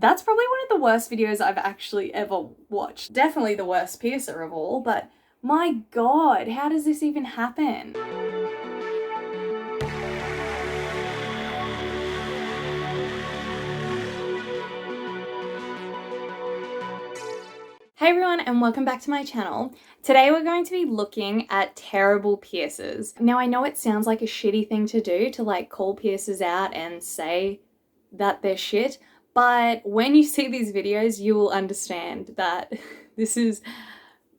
That's probably one of the worst videos I've actually ever watched. Definitely the worst piercer of all, but my God, how does this even happen? Hey everyone, and welcome back to my channel. Today we're going to be looking at terrible piercers. Now I know it sounds like a shitty thing to do to like call piercers out and say that they're shit, but when you see these videos you will understand that this is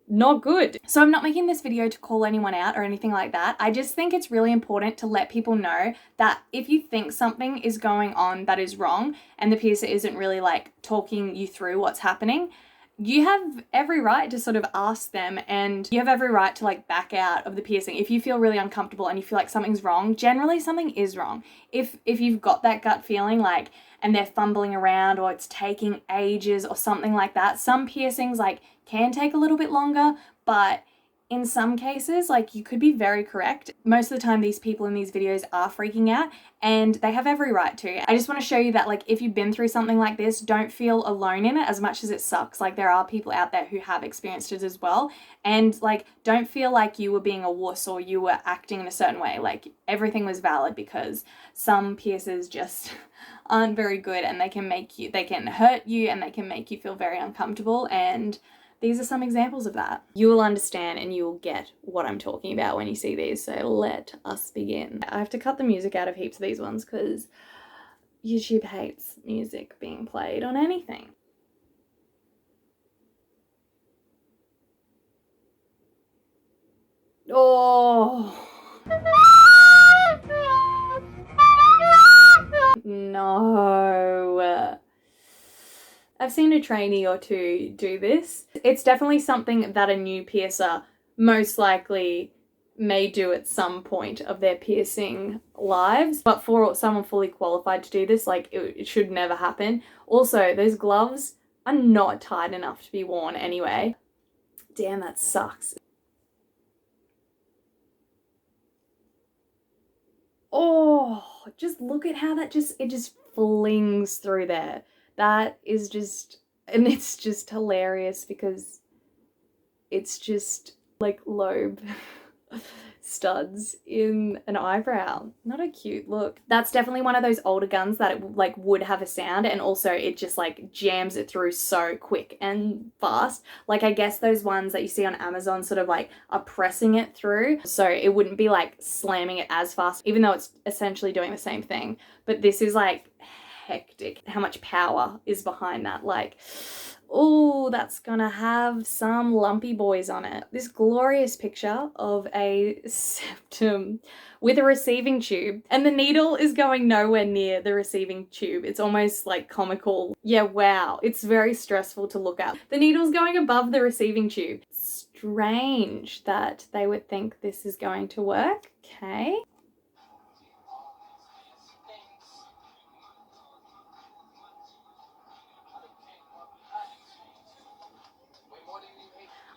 not good. So I'm not making this video to call anyone out or anything like that. I just think it's really important to let people know that if you think something is going on that is wrong and the piercer isn't really like talking you through what's happening, you have every right to sort of ask them, and you have every right to like back out of the piercing if you feel really uncomfortable and you feel like something's wrong. Generally something is wrong. If you've got that gut feeling like, and they're fumbling around or it's taking ages or something like that, some piercings like can take a little bit longer, but in some cases, like, you could be very correct. Most of the time these people in these videos are freaking out and they have every right to. I just want to show you that like if you've been through something like this, don't feel alone in it as much as it sucks. Like there are people out there who have experienced it as well, and like don't feel like you were being a wuss or you were acting in a certain way. Like everything was valid, because some piercers just aren't very good and they can hurt you and they can make you feel very uncomfortable, and these are some examples of that. You will understand and you will get what I'm talking about when you see these, so let us begin. I have to cut the music out of heaps of these ones because YouTube hates music being played on anything. Oh. No. I've seen a trainee or two do this. It's definitely something that a new piercer most likely may do at some point of their piercing lives, but for someone fully qualified to do this, like it should never happen. Also, those gloves are not tight enough to be worn anyway. Damn, that sucks. Oh, just look at how that it just flings through there. That is just, and it's just hilarious because it's just like lobe studs in an eyebrow. Not a cute look. That's definitely one of those older guns that it like would have a sound, and also it just like jams it through so quick and fast. Like I guess those ones that you see on Amazon sort of like are pressing it through, so it wouldn't be like slamming it as fast, even though it's essentially doing the same thing. But this is like hectic how much power is behind that. Like, oh, that's gonna have some lumpy boys on it. This glorious picture of a septum with a receiving tube, and the needle is going nowhere near the receiving tube. It's almost like comical. Yeah, wow. It's very stressful to look at. The needle's going above the receiving tube. Strange that they would think this is going to work. Okay.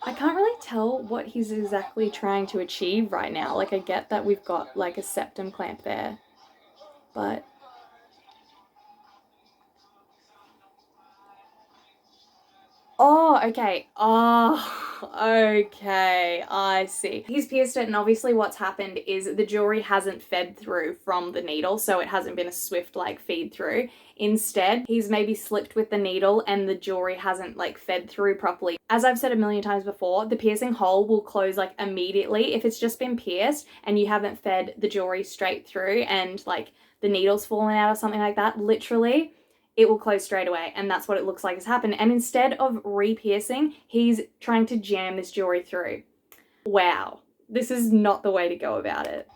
I can't really tell what he's exactly trying to achieve right now. Like I get that we've got like a septum clamp there, but oh, okay. Oh, okay. I see. He's pierced it, and obviously what's happened is the jewelry hasn't fed through from the needle, so it hasn't been a swift like feed through. Instead, he's maybe slipped with the needle and the jewelry hasn't like fed through properly. As I've said a million times before, the piercing hole will close like immediately if it's just been pierced and you haven't fed the jewelry straight through and like the needle's fallen out or something like that. Literally, it will close straight away, and that's what it looks like has happened. And instead of re-piercing, he's trying to jam this jewelry through. Wow, this is not the way to go about it.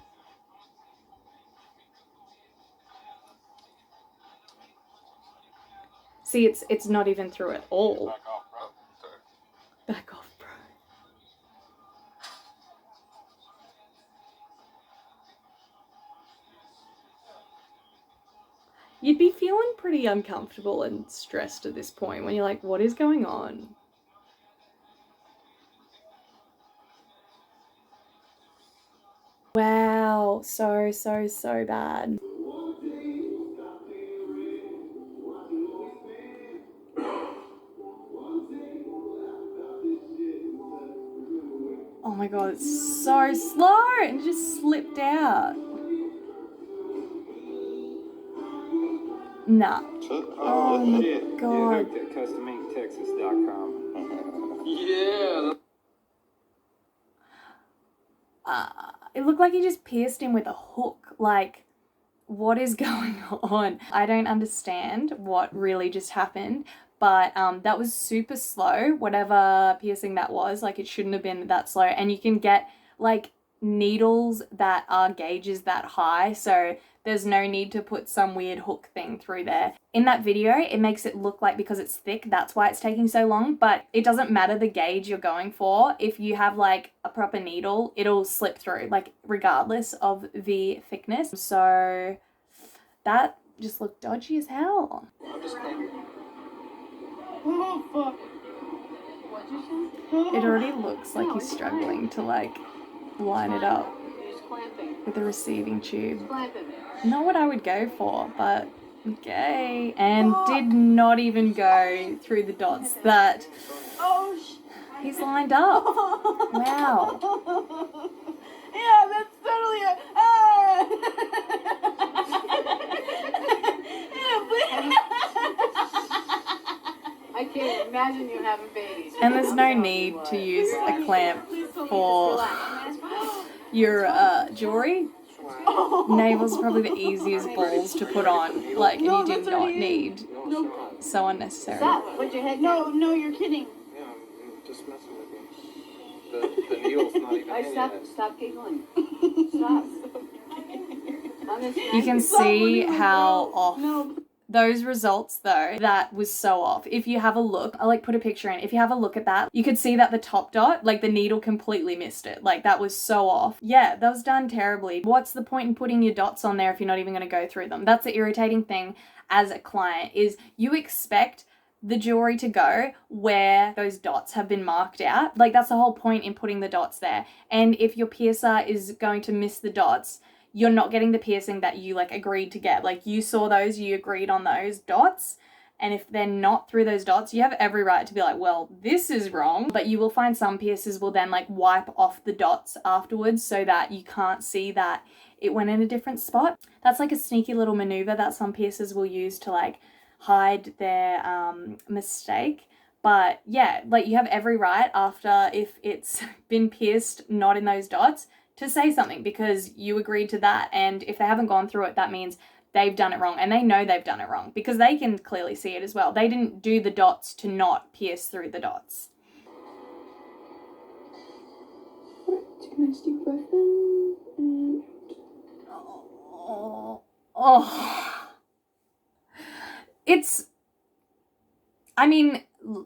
See, it's not even through at all. Back off, bro. Back off, bro. You'd be feeling pretty uncomfortable and stressed at this point when you're like, what is going on? Wow, so bad. my god, it's so slow. And it just slipped out. Nah. Oh my god. CustomInkTexas.com. Yeah. It looked like he just pierced him with a hook. Like, what is going on? I don't understand what really just happened, but that was super slow, whatever piercing that was. Like, it shouldn't have been that slow. And you can get like needles that are gauges that high, so there's no need to put some weird hook thing through there. In that video, it makes it look like because it's thick, that's why it's taking so long, but it doesn't matter the gauge you're going for. If you have like a proper needle, it'll slip through, like regardless of the thickness. So that just looked dodgy as hell. Oh, fuck. What'd you say? It already looks like he's struggling to like line it up with the receiving tube. Not what I would go for, but okay. And did not even go through the dots that he's lined up. Wow. Yeah, that's totally a... I can't imagine you having babies. And there's no need to use a clamp for your jewelry. Navel's probably the easiest balls to put on, like, and you do not need so unnecessary. Stop, put your head down. No, you're kidding. Yeah, I'm just messing with you. The needle's not even in yet. Stop giggling. Stop. You can see how off those results though, that was so off. If you have a look, I'll like put a picture in. If you have a look at that, you could see that the top dot, like the needle completely missed it. Like that was so off. Yeah, that was done terribly. What's the point in putting your dots on there if you're not even going to go through them? That's the irritating thing as a client, is you expect the jewelry to go where those dots have been marked out. Like that's the whole point in putting the dots there. And if your piercer is going to miss the dots, you're not getting the piercing that you like agreed to get. Like you saw those, you agreed on those dots. And if they're not through those dots, you have every right to be like, well, this is wrong. But you will find some piercers will then like wipe off the dots afterwards so that you can't see that it went in a different spot. That's like a sneaky little maneuver that some piercers will use to like hide their mistake. But yeah, like you have every right after, if it's been pierced not in those dots, to say something because you agreed to that. And if they haven't gone through it, that means they've done it wrong, and they know they've done it wrong because they can clearly see it as well. They didn't do the dots to not pierce through the dots. Take a nice deep breath in and It's, I mean,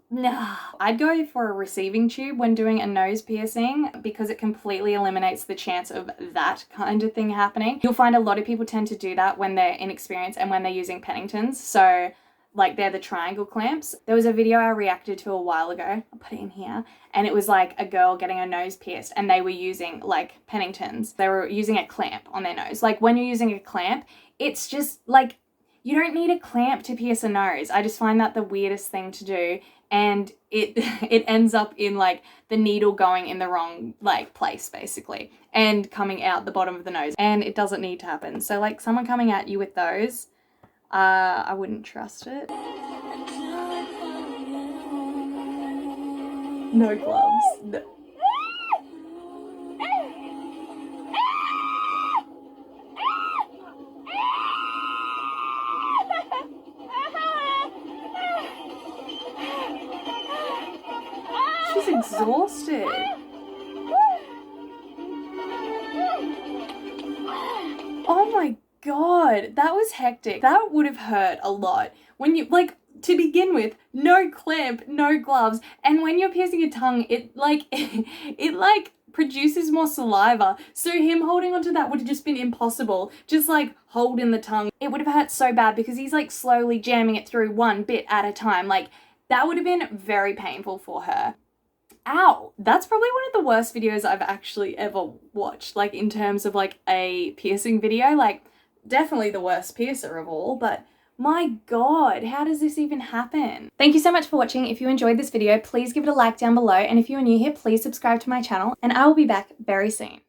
nah. I'd go for a receiving tube when doing a nose piercing because it completely eliminates the chance of that kind of thing happening. You'll find a lot of people tend to do that when they're inexperienced and when they're using Penningtons. So like they're the triangle clamps. There was a video I reacted to a while ago, I'll put it in here, and it was like a girl getting her nose pierced and they were using like Penningtons. They were using a clamp on their nose. Like when you're using a clamp, it's just like, you don't need a clamp to pierce a nose. I just find that the weirdest thing to do, and it ends up in like the needle going in the wrong like place basically and coming out the bottom of the nose, and it doesn't need to happen. So like someone coming at you with those, I wouldn't trust it. No gloves. No. She's exhausted. Oh my god, that was hectic. That would have hurt a lot. When you, like, to begin with, no clamp, no gloves, and when you're piercing your tongue, it like produces more saliva, so him holding onto that would have just been impossible. Just like hold in the tongue. It would have hurt so bad because he's like slowly jamming it through one bit at a time. Like that would have been very painful for her. Ow, that's probably one of the worst videos I've actually ever watched, like in terms of like a piercing video. Like definitely the worst piercer of all, but My God, how does this even happen? Thank you so much for watching. If you enjoyed this video, please give it a like down below. And if you are new here, please subscribe to my channel and I will be back very soon.